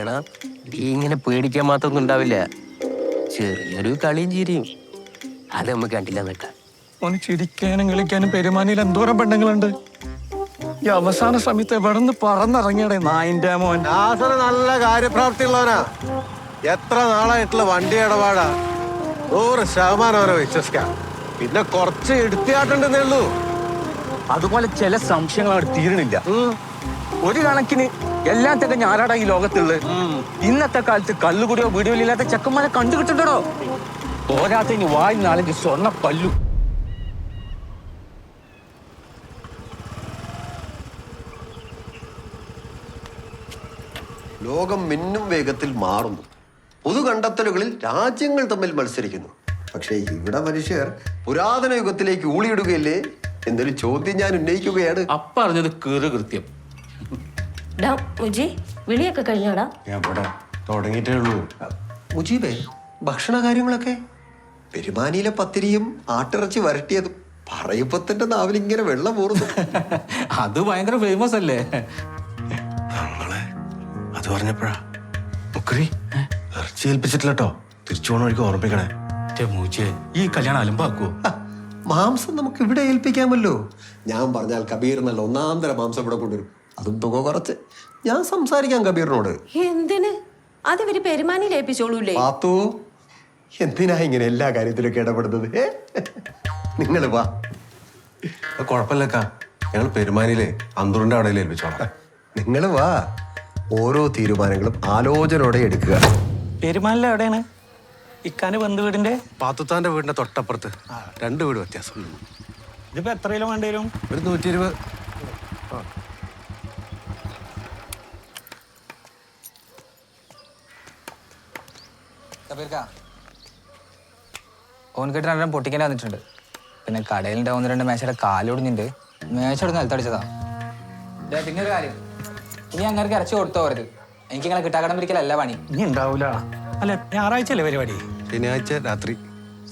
എടാ നീ ഇങ്ങനെ പേടിക്കാൻ മാത്രമൊന്നും ഉണ്ടാവില്ല. ചെറിയൊരു കളിയും ചിരിയും അത് നമുക്ക് കണ്ടില്ല നിൽക്കാം. ഓന് ചിരിക്കാനും കളിക്കാനും പെരുമാനിയിൽ എന്തോരം പെണ്ണുങ്ങളുണ്ട്. ഈ അവസാന സമയത്ത് എവിടെ നിന്ന് പറന്നിറങ്ങിയടേ നായിന്റെ മോൻ. നല്ല കാര്യപ്രാപ്തിയുള്ളവനാ. എത്ര നാളായിട്ടുള്ള വണ്ടി ഇടപാടാ. 100% അവനെ വിശ്വസിക്കാം. പിന്നെ കുറച്ച് എടുത്തിയാട്ടുണ്ടെന്നേ ഉള്ളൂ. അതുപോലെ ചില സംശയങ്ങൾ അവിടെ തീരണില്ല. ഒരു കണക്കിന് എല്ലാത്തൊക്കെ ഞാനാടാ ഈ ലോകത്തുള്ളത്. ഇന്നത്തെ കാലത്ത് കല്ലുകുടിയോ വീഡിയോ ഇല്ലാത്ത ചെക്കന്മാരെ കണ്ടുകിട്ടുണ്ടോ? പോരാത്തതിന് വായി 4 സ്വർണ്ണ പല്ലു. ലോകം മിന്നും വേഗത്തിൽ മാറുന്നു. പുതു കണ്ടെത്തലുകളിൽ രാജ്യങ്ങൾ തമ്മിൽ മത്സരിക്കുന്നു. പക്ഷേ ഇവിടെ മനുഷ്യർ പുരാതന യുഗത്തിലേക്ക് ഊളിയിടുകയല്ലേ എന്നൊരു ചോദ്യം ഞാൻ ഉന്നയിക്കുകയാണ്. അപ്പറഞ്ഞത് കീറ് കൃത്യം. വിളിയൊക്കെ കഴിഞ്ഞോടാ? ഞാൻ ഇവിടെ തുടങ്ങിയിട്ടേ ഉള്ളൂ. മുജീബേ, ഭക്ഷണ കാര്യങ്ങളൊക്കെ പെരുമാനിയിലെ പത്തിരിയും ആട്ടിറച്ചി വരട്ടിയതും പറയുമ്പത്തിന്റെ നാവിൽ ഇങ്ങനെ വെള്ളം പോറുന്നു. അത് ഭയങ്കര ഫേമസ് അല്ലേ? അത് പറഞ്ഞപ്പോഴാ മുക്കറി ഇറച്ചി ഏൽപ്പിച്ചിട്ടില്ലട്ടോ. തിരിച്ചു പോണ വഴിക്ക് ഓർമ്മിക്കണേ. ഈ കല്യാണം അലമ്പാക്കുവോ? മാംസം നമുക്ക് ഇവിടെ ഏൽപ്പിക്കാമല്ലോ. ഞാൻ പറഞ്ഞാൽ കബീർ നല്ല ഒന്നാന്തര മാംസം ഇവിടെ കൊണ്ടുവരും. അതും തുക കുറച്ച്. ഞാൻ സംസാരിക്കാം കബീറിനോട്. എന്തിന്? അത് ഇവര് പെരുമാനിയിൽ ഏൽപ്പിച്ചോളൂല്ലേ? പാത്തു, എന്തിനാ ഇങ്ങനെ എല്ലാ കാര്യത്തിലൊക്കെ ഇടപെടുന്നത്? നിങ്ങൾ വാ. കുഴപ്പമില്ലക്കാ, ഞങ്ങൾ പെരുമാനിയിലെ അന്തൂറിന്റെ അവിടെ ഏൽപ്പിച്ചോളാം. നിങ്ങൾ വാ. ഓരോ തീരുമാനങ്ങളും ആലോചനയോടെ എടുക്കുക. പെരുമാനിലെ എവിടെയാണ്? ഇക്കാന് ബന്ധു വീടിന്റെ പാത്തുത്താന്റെ വീടിന്റെ തൊട്ടപ്പുറത്ത്. 2 വീട് വ്യത്യാസം. ഇതിപ്പോ എത്ര കിലോ വേണ്ടി വരും? ഒരു 120. ഓൻകെട്ട് 2 പൊട്ടിക്കാൻ വന്നിട്ടുണ്ട്. പിന്നെ കടയിലുണ്ട് 1-2 മേശയുടെ കാലൊടിഞ്ഞിട്ടുണ്ട്. മേശയോട് നിലത്തടിച്ചതാ. പിന്നെ ഒരു കാര്യം, ഇനി അങ്ങനെ ഇറച്ചി കൊടുത്തു പോരുത്. എനിക്ക് ഇങ്ങനെ കിട്ടാക്കടം പിരിക്കലല്ല പണി. ഇനി ഉണ്ടാവൂല. അല്ല, ഞായറാഴ്ച അല്ലേ പരിപാടി? ശനിയാഴ്ച രാത്രി.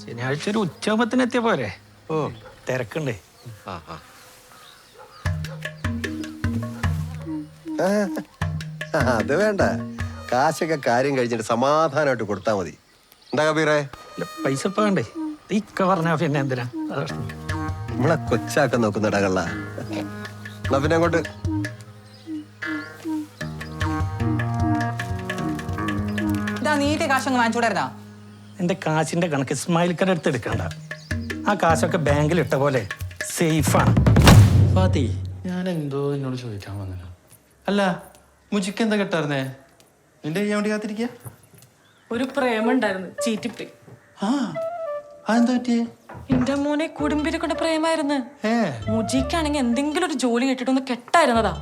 ശനിയാഴ്ച ഒരു ഉച്ചയാകുമ്പത്തിന് എത്തിയ പോരെ? ഓ, തിരക്കുണ്ടേ. അത് വേണ്ട. കാശൊക്കെ കാര്യം കഴിഞ്ഞിട്ട് സമാധാനമായിട്ട് കൊടുത്താൽ മതി. എന്താ കബീറേ? പൈസ ഇപ്പൊ വേണ്ടേ? ഇക്ക പറഞ്ഞാ പിന്നെ എന്തിനാ? നമ്മളെ കൊച്ചാക്കാൻ നോക്കുന്ന കള്ള. എന്നാ പിന്നെ അങ്ങോട്ട്. നീറ്റ് കാശൊന്ന് വാങ്ങിച്ചൂടായിരുന്നാ? എന്റെ കാശിന്റെ കണക്ക് ഇസ്മായിൽക്കടെ അടുത്ത് എടുക്കണ്ട. ആ കാശൊക്കെ ബാങ്കിൽ ഇട്ട പോലെ സേഫാണ്. ഫാത്തി, ഞാൻ എന്തോ എന്നോട് ചോദിക്കാൻ വന്നല്ലോ. അല്ല, മുജിക്ക് എന്താ കെട്ടായിരുന്നേ? നിന്റെ ചെയ്യാൻ വേണ്ടി കാത്തിരിക്കുക? ഒരു പ്രേമുണ്ടായിരുന്നു, ചീറ്റിപ്പോയി. ആ, അതെന്താ പറ്റിയേ? എന്റെ മോനെ കുടുംബിനെ കൊണ്ട് പ്രേമായിരുന്നു. മുജിക്കാണെങ്കിൽ എന്തെങ്കിലും ഒരു ജോലി കിട്ടിട്ടൊന്ന് കെട്ടായിരുന്നതാ.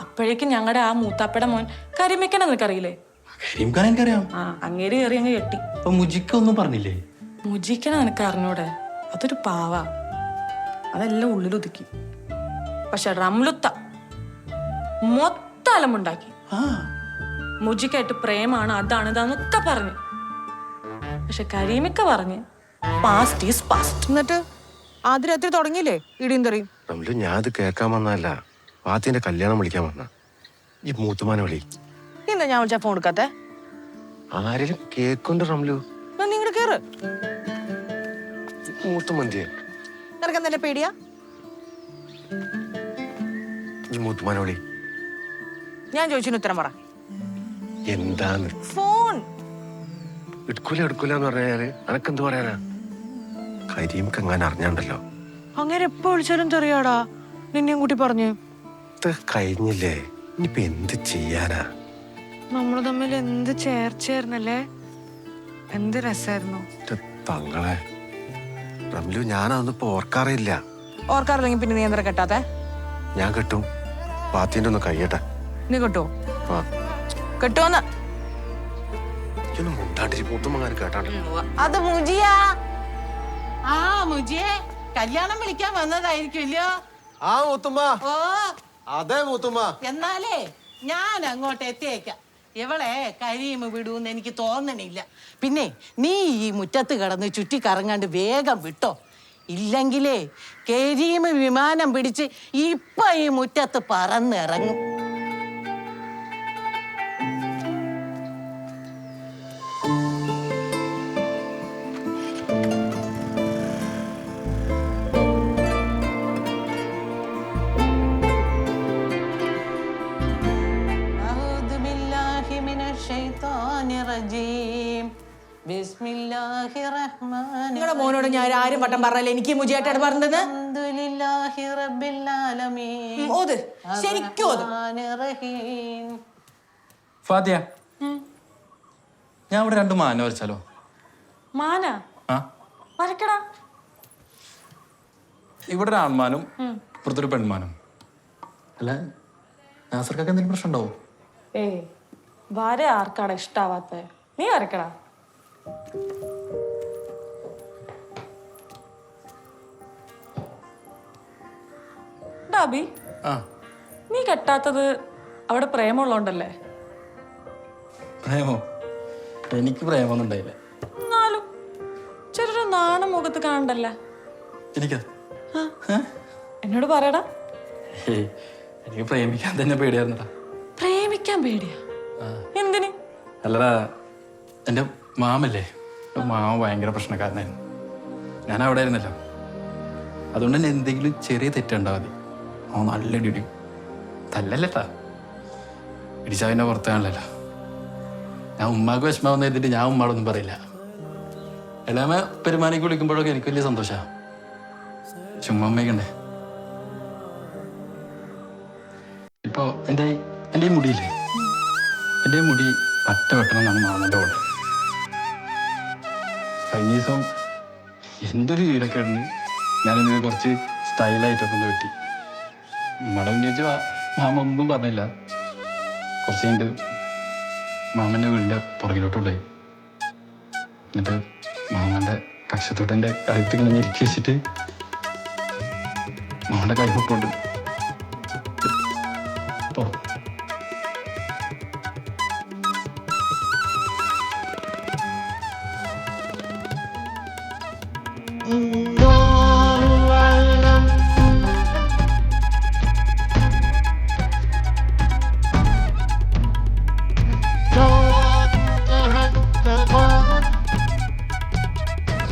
അപ്പോഴേക്കും ഞങ്ങളുടെ ആ മൂത്താപ്പയുടെ മോൻ കരിമിക്കനെ നിനക്കറിയില്ലേ? എനിക്കറിയാം. ആ, അങ്ങേര് കയറി അങ്ങ് കെട്ടി. അപ്പൊ മുജിക്ക ഒന്നും പറഞ്ഞില്ലേ? മുജിക്കനെ നിനക്ക് അറിഞ്ഞൂടെ? അതൊരു പാവ. അതെല്ലാം ഉള്ളിലൊതുക്കി. പക്ഷെ റംലുത്ത മൊത്തം അലമുണ്ടാക്കി. മുജിക്കായിട്ട് പ്രേമാണ്, അതാണ് ഇതാന്നൊക്കെ പറഞ്ഞു. പക്ഷെ കരീമിക്ക പറഞ്ഞ് പാസ്റ്റ് ഈസ് പാസ്റ്റ്. എന്നിട്ട് ആദ്യ രാത്രി തുടങ്ങിയില്ലേ ഇടിയും തെറിയും? ഞാൻ അത് കേൾക്കാൻ വന്നതല്ല, ഫാത്തിന്റെ കല്യാണം വിളിക്കാൻ വന്ന. ഈ മൂത്തുമാനെ വിളി. എന്താ ഞാൻ വിളിച്ചാ ഫോൺ എടുക്കാത്തെ? ആരെങ്കിലും കേക്കുണ്ട് റംലു? നിങ്ങടെ കേറ്. മൂത്തുമന്തിയെ നിനക്ക് എന്തെന്നെ പേടിയാ? ഈ മൂത്തുമാനെ വിളി. ഞാൻ ചോദിച്ചതിന് ഉത്തരം പറ. എന്താന്ന്? ഫോൺ എടുക്കൂല എന്ന് പറഞ്ഞാല് അനക്കെന്ത് പറയാനാ? കരീമക്ക് എങ്ങനെ അറിഞ്ഞാണ്ടല്ലോ. അങ്ങനെ എപ്പോ വിളിച്ചാലും തെറിയാടാ. നിന്നെയും കൂട്ടി പറഞ്ഞു. ഇത് കഴിഞ്ഞില്ലേ, ഇനിയിപ്പൊ എന്ത് ചെയ്യാനാ? നമ്മള് തമ്മിൽ എന്ത് ചേർച്ചയായിരുന്നല്ലേ, എന്ത് രസായിരുന്നു. തങ്ങളെ റംലു, ഞാനതൊന്നും ഇപ്പൊ ഓർക്കാറില്ല. ഓർക്കാറില്ലെങ്കിൽ പിന്നെ നീ എന്താ കെട്ടാത്തെ? ഞാൻ കെട്ടും. പാത്തിന്റെ ഒന്ന് കഴിയട്ടെ. നീ കെട്ടോ? കെട്ടോന്ന് അത് മുജിയാ. ആ മുജിയെ കല്യാണം വിളിക്കാൻ വന്നതായിരിക്കുമല്ലോ. ആ മൂത്തുമ്മ. ഓ അതെ മൂത്തുമ്മ. എന്നാലേ ഞാൻ അങ്ങോട്ട് എത്തിയേക്കാം. ഇവളെ കരീമ് വിടൂന്ന് എനിക്ക് തോന്നണില്ല. പിന്നെ നീ ഈ മുറ്റത്ത് കിടന്ന് ചുറ്റി കറങ്ങാണ്ട് വേഗം വിട്ടോ. ഇല്ലെങ്കിലേ കരീമ് വിമാനം പിടിച്ച് ഇപ്പൊ ഈ മുറ്റത്ത് പറന്നിറങ്ങും. ബിസ്മില്ലാഹിർ റഹ്മാനിർ നിങ്ങളുടെ മോനോട് ഞാൻ ആരും വട്ടം പറഞ്ഞല്ലേ എനിക്ക് മുജിയായിട്ടാണ് പറഞ്ഞത്. അൽഹംദുലില്ലാഹി റബ്ബിൽ ആലമീൻ. ഓത് ശരിക്കും ഓത്. റഹീം. ഫാത്തിയ, ഞാൻ ഇവിടെ 2 മാന വരച്ചാലോ? മാന ആ, വരക്കടാ. ഇവിടെ ഒരു ആൺമാനും ഇപ്പുറത്തൊരു പെൺമാനും. അല്ല, നാസർക്കൊക്കെ എന്തെങ്കിലും പ്രശ്നം ഉണ്ടാവോ? ഏയ് വര ആർക്കാടാ ഇഷ്ടാവാത്ത? നീ വരക്കടാ. ഡാബി, ആ, നീ കെട്ടാത്തത് അവിടെ പ്രേമുള്ളോണ്ടല്ലേ? പ്രേമോ? എനിക്ക് പ്രേമൊന്നും ഉണ്ടായില്ല. എന്നാലും ചെറിയൊരു നാണം മുഖത്ത് കാണണ്ടല്ലേ? എനിക്കാ? എന്നോട് പറയടാ. എനിക്ക് പ്രേമിക്കാൻ തന്നെ പേടിയായിരുന്നടാ. പ്രേമിക്കാൻ പേടിയാ? എന്തിന്? അല്ലടാ, എൻ്റെ മാമല്ലേ, മാമ ഭയങ്കര പ്രശ്നക്കാരനായിരുന്നു. ഞാൻ അവിടെ ആയിരുന്നല്ലോ. അതുകൊണ്ട് തന്നെ എന്തെങ്കിലും ചെറിയ തെറ്റുണ്ടാവും മതി, അവൻ നല്ല ഇടി. തല്ലല്ലേട്ടാ, ഇടിച്ചാൽ പിന്നെ പുറത്താണല്ലോ. ഞാൻ ഉമ്മാക്ക് വിഷമാവെന്ന് എഴുതിയിട്ട് ഞാൻ ഉമ്മാടൊന്നും പറയില്ല. എളാമ പെരുമാനിക്ക് വിളിക്കുമ്പോഴൊക്കെ എനിക്ക് വലിയ സന്തോഷമാണ്. പക്ഷെ ഉമ്മമ്മയ്ക്കണ്ടേ. ഇപ്പോ എൻ്റെ ഈ മുടിയില്ലേ, എൻ്റെ മുടി പറ്റ വെട്ടണം എന്നാണ് മാമൻ്റെ ഓർഡർ. കഴിഞ്ഞ ദിവസം എന്തൊരു വീടൊക്കെ ഉണ്ട്, ഞാനിതിന് കുറച്ച് സ്റ്റൈലായിട്ടൊക്കെ ഒന്ന് വെട്ടി. ഉമ്മയുടെ ഉന്നയിച്ച് മാമ ഒന്നും പറഞ്ഞില്ല. കുറച്ച് കഴിഞ്ഞിട്ട് മാമൻ്റെ വീടിൻ്റെ പുറകിലോട്ടുണ്ടായി. എന്നിട്ട് മാമൻ്റെ കക്ഷത്തോട്ട് എൻ്റെ കഴുത്തിൽ ഇങ്ങനെ ഞെരുക്കി വെച്ചിട്ട് മാമൻ്റെ കൈ മുട്ടോണ്ട്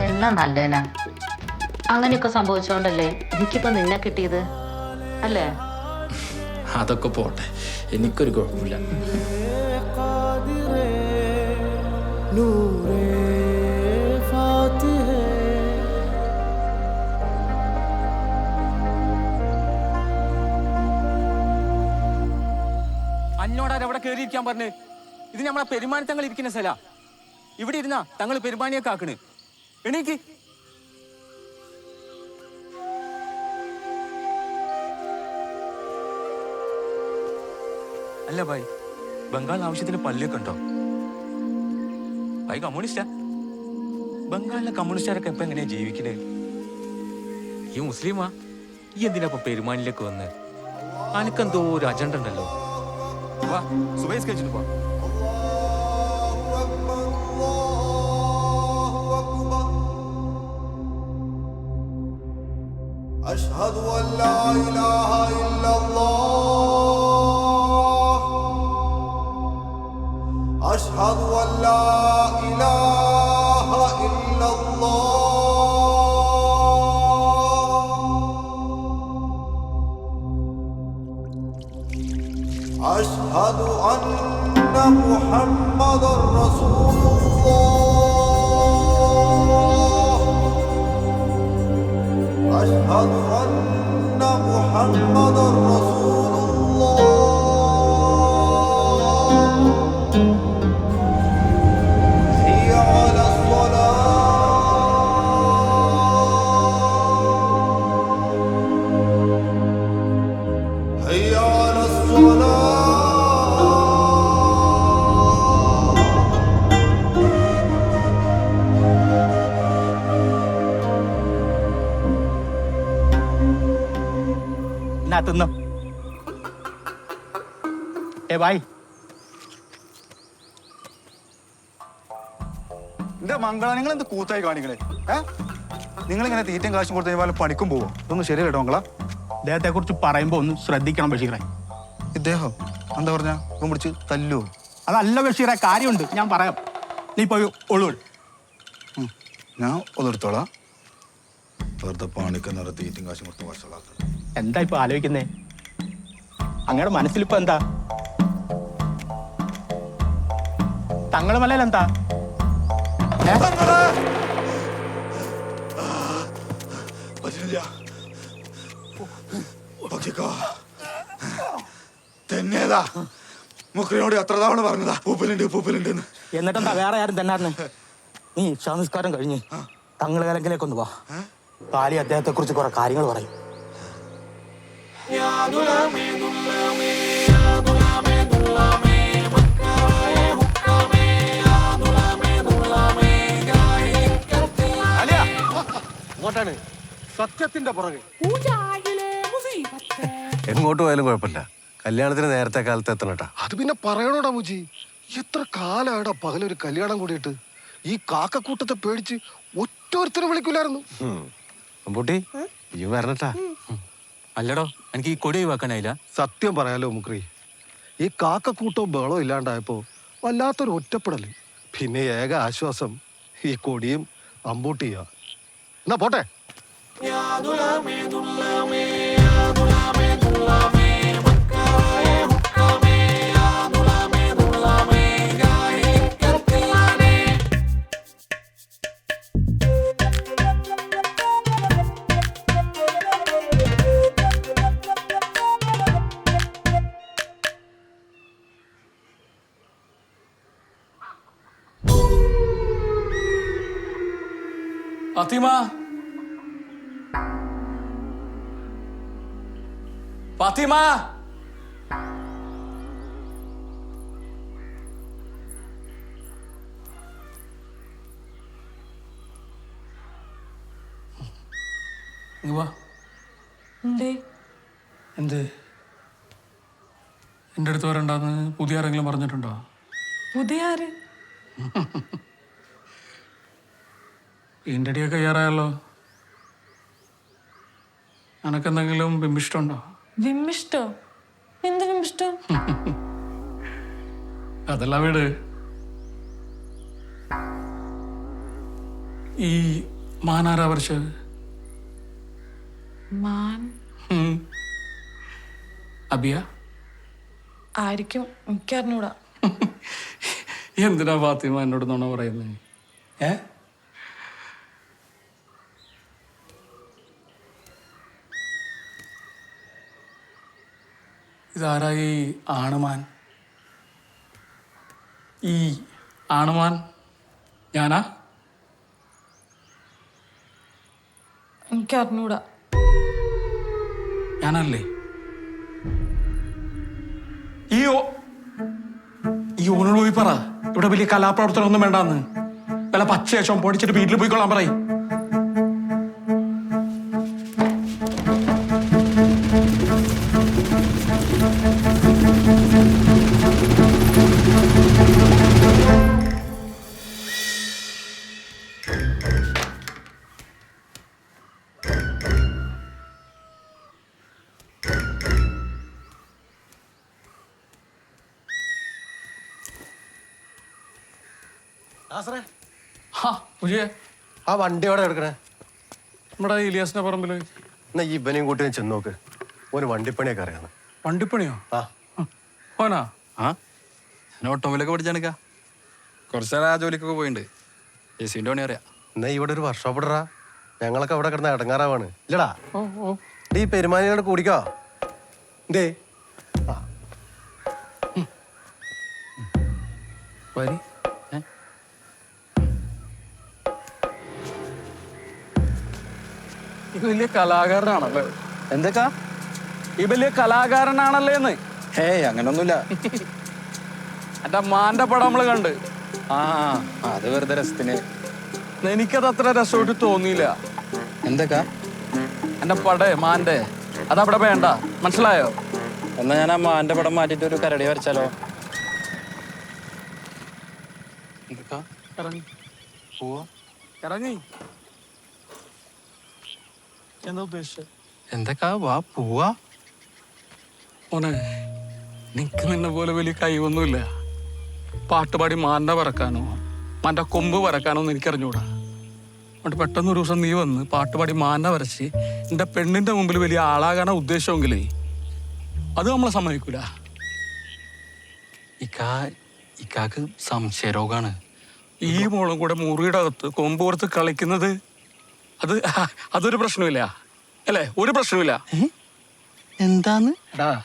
എല്ലാം നല്ലതിനാ. അങ്ങനെയൊക്കെ സംഭവിച്ചോണ്ടല്ലേ എനിക്കിപ്പോ നിന്നെ കിട്ടിയത് അല്ലേ? അതൊക്കെ പോട്ടെ, എനിക്കൊരു കുഴപ്പമില്ല. അന്നോടാരവിടെ കയറിയിരിക്കാൻ പറഞ്ഞ്? ഇത് നമ്മളെ പെരുമാനി തങ്ങൾ ഇരിക്കുന്ന സ്ഥല. ഇവിടെ ഇരുന്നാ തങ്ങൾ പെരുമാനിയൊക്കെ ആക്കണ്. എണീക്ക്. അല്ല ഭായ്, ബംഗാൾ ആവശ്യത്തിന് പള്ളിയൊക്കെ ഉണ്ടോ? ഭായ് കമ്മ്യൂണിസ്റ്റാ? ബംഗാളിലെ കമ്മ്യൂണിസ്റ്റുകാരൊക്കെ ഇപ്പൊ എങ്ങനെയാ ജീവിക്കുന്നത്? ഈ മുസ്ലിമാ? ഈ എന്തിനാ ഇപ്പൊ പെരുമാനിലേക്ക് വന്ന്? അനക്കെന്തോ ഒരു അജണ്ട ഉണ്ടല്ലോ. വാ, സുബൈസ് കഴിച്ചിട്ട് പോ. أشهد أن لا إله إلا الله أشهد أن لا إله إلا الله أشهد أن محمدا رسول الله أشهد أن محمدا رسول الله حي على الصلاة حي على الصلاة തിന്നോ. ഭായ്, എന്താ മംഗള, നിങ്ങൾ എന്ത് കൂത്തായി കാണിക്കണേ? നിങ്ങളിങ്ങനെ തീറ്റയും കാശും കൊടുത്ത് കഴിഞ്ഞാൽ പണിക്കും പോവോ? ഇതൊന്നും ശരിയല്ലോ മംഗള. അദ്ദേഹത്തെ കുറിച്ച് പറയുമ്പോ ഒന്ന് ശ്രദ്ധിക്കണം ബഷീറെ. ഇദ്ദേഹം എന്താ പറഞ്ഞ പിടിച്ച് തല്ലുവോ? അതല്ല ബഷീറെ, കാര്യമുണ്ട്, ഞാൻ പറയാം. നീ പോയി ഒളിവിൾ. ഞാൻ ഒന്നെടുത്തോളാം. വെറുതെ പണിക്കുന്ന തീറ്റയും കാശും കൊടുത്ത് വഷളാക്കണം. എന്താ ഇപ്പൊ ആലോചിക്കുന്നേ? അങ്ങയുടെ മനസ്സിലിപ്പോ എന്താ? തങ്ങള് മലയിൽ എന്താ തന്നെയതാ മുക്രിനോട് എത്ര തവണ പറഞ്ഞതാ പൂപ്പലുണ്ട് എന്നിട്ടെന്താ വേറെ ആരും തന്നായിരുന്നു? നീ സംസ്കാരം കഴിഞ്ഞ് തങ്ങള് കലങ്കിലേക്കൊന്ന് വാ. കാലി അദ്ദേഹത്തെ കുറിച്ച് കുറെ കാര്യങ്ങൾ പറയും. അങ്ങോട്ടാണ് സത്യത്തിന്റെ പുറകെ. എങ്ങോട്ട് പോയാലും കുഴപ്പമില്ല, കല്യാണത്തിന് നേരത്തെ കാലത്ത് എത്തണട്ടാ. അത് പിന്നെ പറയണോടാ മുജി, എത്ര കാലാടാ പകലൊരു കല്യാണം കൂടിയിട്ട്. ഈ കാക്കക്കൂട്ടത്തെ പേടിച്ച് ഒറ്റൊരുത്തരെ വിളിക്കൂലായിരുന്നു. അമ്പൂട്ടി ഈ വരണട്ടാ. അല്ലടോ, എനിക്ക് ഈ കൊടി ഒഴിവാക്കാനായില്ല. സത്യം പറയാലോ മുക്രി, ഈ കാക്കക്കൂട്ടവും ബഹളവും ഇല്ലാണ്ടായപ്പോ വല്ലാത്തൊരു ഒറ്റപ്പെടല്. പിന്നെ ഏക ആശ്വാസം ഈ കൊടിയും അമ്പൂട്ടിയാ. എന്നാ പോട്ടെ. ഫാത്തിമ, ഫാത്തിമ, എന്തേ? എന്ത് എൻ്റെ അടുത്ത് വരണ്ടാന്ന് പുതിയ ആരെങ്കിലും പറഞ്ഞിട്ടുണ്ടോ? പുതിയ ആര്? ഇതിൻ്റെ അടിയൊക്കെ കയ്യാറായല്ലോ. എനക്കെന്തെങ്കിലും ബിംബിഷ്ടമുണ്ടോ? വിമ്മിഷ്ടോ? എന്ത് വിമ്മിഷ്ടം? അതല്ല വീട്. ഈ മാനാരാ വരച്ചത്? മാൻ അബിയ ആയിരിക്കും, എനിക്കറിഞ്ഞൂടാ. എന്തിനാ ഫാത്തിമ എന്നോട് നുണ പറയുന്നത്? ഇതാരായി ആണുമാൻ? ഈ ആണുമാൻ ഞാനാ? എനിക്കറിഞ്ഞൂടാ. ഞാനല്ലേ? ഈ ഓനോട് പോയി പറ, ഇവിടെ വലിയ കലാപ്രവർത്തനം ഒന്നും വേണ്ടാന്ന്. വല്ല പച്ചയേശം പൊടിച്ചിട്ട് വീട്ടിൽ പോയിക്കൊള്ളാൻ പറയും. ആ വണ്ടി എവിടെ എടുക്കണേ? നമ്മുടെ ഇലിയാസിന്റെ പറമ്പില്. എന്നാ ഈ ഇവനെയും കൂട്ടി ചെന്ന് നോക്ക്, ഓന് വണ്ടിപ്പണിയൊക്കെ അറിയാന്ന്. വണ്ടിപ്പണിയോ? ആ ഓനാ? ആ, ഞാൻ ഓട്ടോമൊബൈലൊക്കെ പഠിച്ചാണിക്കാ. കുറച്ചേരം ആ ജോലിക്കൊക്കെ പോയിട്ടുണ്ട്. AC-ന്റെ പണി അറിയാം. എന്നാ ഇവിടെ ഒരു വർക്ക്ഷോപ്പ് ഇടറാ, ഞങ്ങളൊക്കെ അവിടെ കിടന്ന ഇടങ്ങാറാവാണ്. ഇല്ലടാ ഈ പെരുമാനിയോട് കൂടിക്കോ. എന്തേ വരി. ഈ വലിയ കലാകാരനാണല്ലേ? എന്തൊക്കാ? ഈ വലിയ കലാകാരനാണല്ലേന്ന്? ഹേയ്, അങ്ങനൊന്നുമില്ല. എന്റെ മാന്റെ പടം നമ്മള് കണ്ട്. ആ, അത് വെറുതെ രസത്തിന്. എനിക്കത് അത്ര രസമായിട്ട് തോന്നിയില്ല. എന്തൊക്കാ? എന്റെ പടേ മാന്റെ അതവിടെ വേണ്ട, മനസ്സിലായോ? എന്നാ ഞാൻ ആ മാന്റെ പടം മാറ്റിട്ട് ഒരു കരടി വരച്ചാലോ? എന്തൊക്കാ? ഇറങ്ങി പോവാ. ഇറങ്ങി. എന്താ ഉദ്ദേശിച്ചത്? എന്തൊക്കാ? വാ പോവാ. മോനെ, നിനക്ക് നിന്നെ പോലെ വലിയ കഴിവൊന്നുമില്ല. പാട്ടുപാടി മാന്റെ പറക്കാനോ മാന്റെ കൊമ്പ് വരക്കാനോ ഒന്നും എനിക്കറിഞ്ഞൂടാ. അതുകൊണ്ട് പെട്ടെന്ന് ഒരു ദിവസം നീ വന്ന് പാട്ടുപാടി മാന്റെ വരച്ച് എൻ്റെ പെണ്ണിന്റെ മുമ്പിൽ വലിയ ആളാകാനാ ഉദ്ദേശമെങ്കിലേ അത് നമ്മളെ സമ്മതിക്കൂല. ഇക്കാക്ക് സംശയരോഗാണ്. ഈ മോളും കൂടെ മുറിയുടെ അകത്ത് കൊമ്പോർത്ത് കളിക്കുന്നത് അതൊരു പ്രശ്നമില്ല അല്ലേ? ഒരു പ്രശ്നമില്ല. എന്താന്ന്? എടാ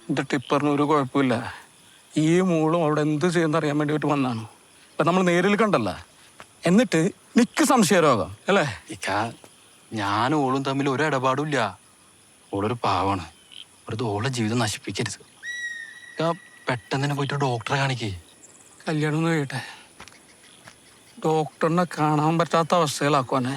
എന്റെ ടിപ്പറിന് ഒരു കുഴപ്പമില്ല. ഈ മോളും അവിടെ എന്ത് ചെയ്യുന്ന അറിയാൻ വേണ്ടിയിട്ട് വന്നാണ്. ഇപ്പൊ നമ്മൾ നേരിൽ കണ്ടല്ല. എന്നിട്ട് നിക്ക് സംശയരോഗം അല്ലേ? ഇക്ക ഞാനും ഓളും തമ്മിൽ ഒരു ഇടപാടുമില്ല. ഓളൊരു പാവാണ്. ഒരു ഓളെ ജീവിതം നശിപ്പിക്കരുത്. ഇക്ക പെട്ടെന്ന് തന്നെ പോയിട്ട് ഡോക്ടറെ കാണിക്കേ. കല്യാണം ഒന്ന് കഴിയട്ടെ. ഡോക്ടറിനെ കാണാൻ പറ്റാത്ത അവസ്ഥയിലാക്കുവാനെ.